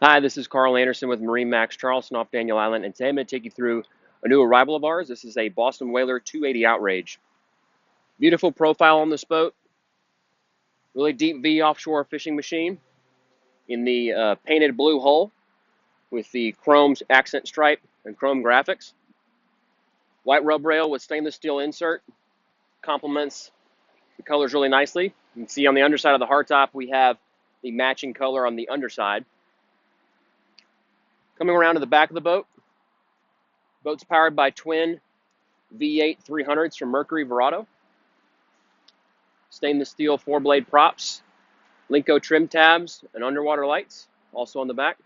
Hi, this is Carl Anderson with MarineMax Charleston off Daniel Island, and today I'm going to take you through a new arrival of ours. This is a Boston Whaler 280 Outrage. Beautiful profile on this boat, really deep V offshore fishing machine in the painted blue hull with the chrome accent stripe and chrome graphics. White rub rail with stainless steel insert complements the colors really nicely. You can see on the underside of the hardtop we have the matching color on the underside. Coming around to the back of the boat, boat's powered by twin V8 300s from Mercury Verado. Stainless steel 4-blade props, Linko trim tabs, and underwater lights, also on the back.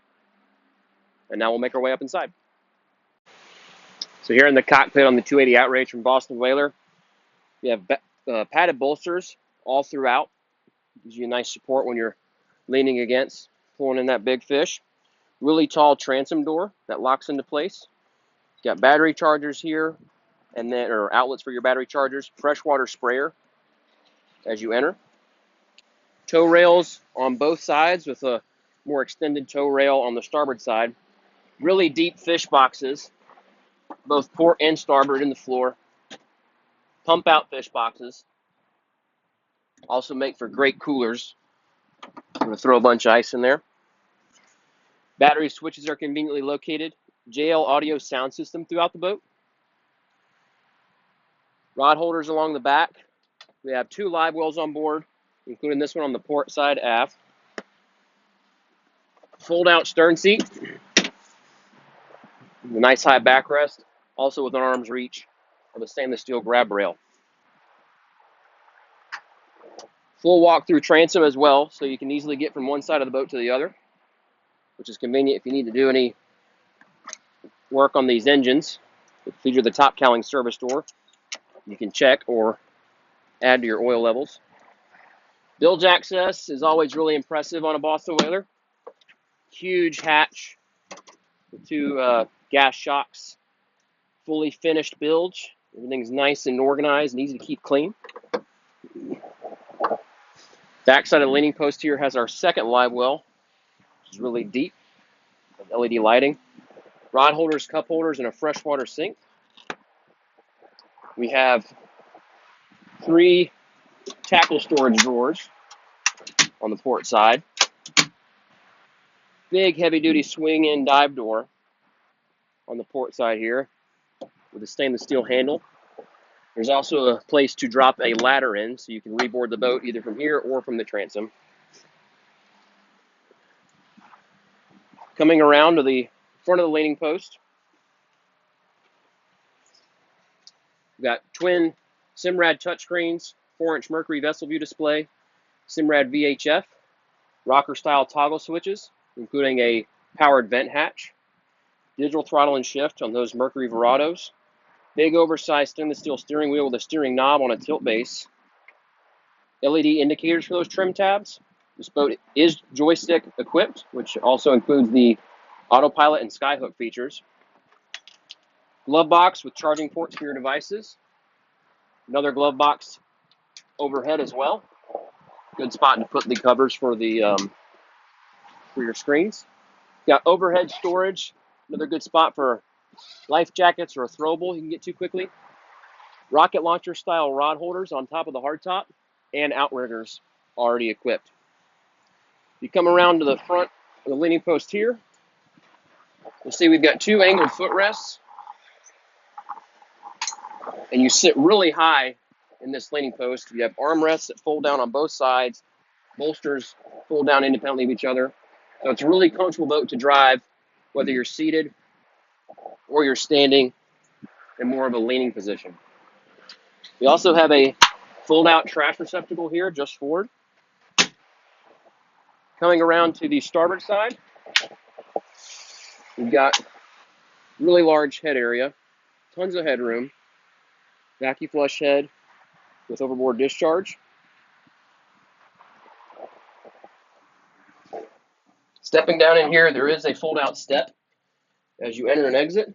And now we'll make our way up inside. So here in the cockpit on the 280 Outrage from Boston Whaler, we have padded bolsters all throughout. Gives you a nice support when you're leaning against, pulling in that big fish. Really tall transom door that locks into place. Got battery chargers here, and then or outlets for your battery chargers. Freshwater sprayer as you enter. Tow rails on both sides with a more extended tow rail on the starboard side. Really deep fish boxes, both port and starboard in the floor. Pump out fish boxes. Also make for great coolers. I'm going to throw a bunch of ice in there. Battery switches are conveniently located. JL audio sound system throughout the boat. Rod holders along the back. We have 2 live wells on board, including this one on the port side aft. Fold out stern seat. A nice high backrest, also with an arm's reach of a stainless steel grab rail. Full walk through transom as well, so you can easily get from one side of the boat to the other, which is convenient if you need to do any work on these engines. If these are the top cowling service door, you can check or add to your oil levels. Bilge access is always really impressive on a Boston Whaler. Huge hatch with 2 gas shocks, fully finished bilge. Everything's nice and organized and easy to keep clean. Backside of the leaning post here has our second live well, which is really deep, with LED lighting. Rod holders, cup holders, and a freshwater sink. We have 3 tackle storage drawers on the port side. Big heavy-duty swing-in dive door on the port side here with a stainless steel handle. There's also a place to drop a ladder in, so you can reboard the boat either from here or from the transom. Coming around to the front of the leaning post, we've got twin Simrad touchscreens, 4-inch Mercury vessel view display, Simrad VHF, rocker-style toggle switches, including a powered vent hatch, digital throttle and shift on those Mercury Verados, big oversized stainless steel steering wheel with a steering knob on a tilt base, LED indicators for those trim tabs. This boat is joystick equipped, which also includes the autopilot and skyhook features. Glove box with charging ports for your devices. Another glove box overhead as well. Good spot to put the covers for your screens. Got overhead storage. Another good spot for life jackets or a throwable you can get to quickly. Rocket launcher style rod holders on top of the hardtop and outriggers already equipped. If you come around to the front of the leaning post here, you'll see we've got 2 angled footrests, and you sit really high in this leaning post. You have armrests that fold down on both sides, bolsters fold down independently of each other. So it's a really comfortable boat to drive, whether you're seated or you're standing in more of a leaning position. We also have a fold-out trash receptacle here, just forward. Coming around to the starboard side, we've got really large head area, tons of headroom, vacuum flush head with overboard discharge. Stepping down in here, there is a fold-out step as you enter and exit.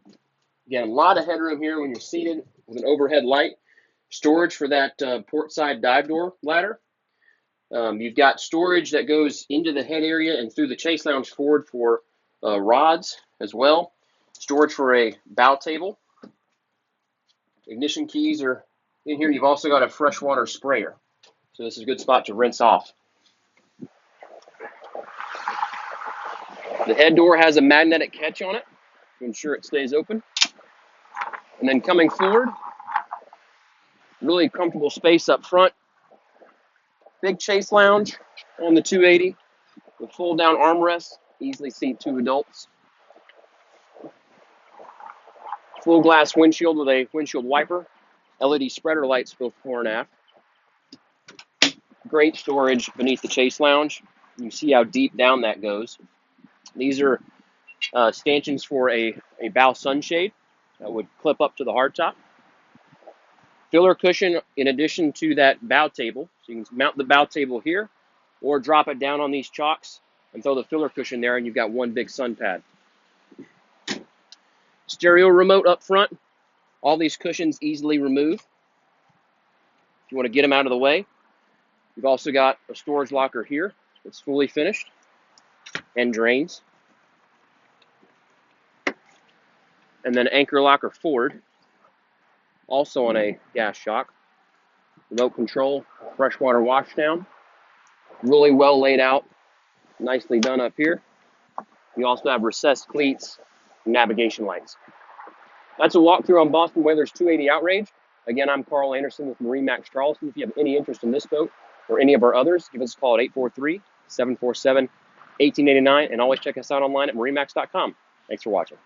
Again, a lot of headroom here when you're seated with an overhead light. Storage for that port side dive door ladder. You've got storage that goes into the head area and through the chase lounge forward for rods as well. Storage for a bow table. Ignition keys are in here. You've also got a freshwater sprayer. So this is a good spot to rinse off. The head door has a magnetic catch on it to ensure it stays open. And then coming forward, really comfortable space up front. Big chase lounge on the 280 with fold down armrests, easily seat 2 adults. Full glass windshield with a windshield wiper. LED spreader lights both fore and aft. Great storage beneath the chase lounge. You can see how deep down that goes. These are stanchions for a bow sunshade that would clip up to the hardtop. Filler cushion in addition to that bow table. So you can mount the bow table here or drop it down on these chocks and throw the filler cushion there and you've got one big sun pad. Stereo remote up front. All these cushions easily remove if you want to get them out of the way. You've also got a storage locker here. It's fully finished and drains. And then anchor locker forward, also on a gas shock. Remote control, freshwater washdown. Really well laid out, nicely done up here. You also have recessed cleats, and navigation lights. That's a walkthrough on Boston Whalers 280 Outrage. Again, I'm Carl Anderson with MarineMax Charleston. If you have any interest in this boat or any of our others, give us a call at 843-747-1889, and always check us out online at marinemax.com. Thanks for watching.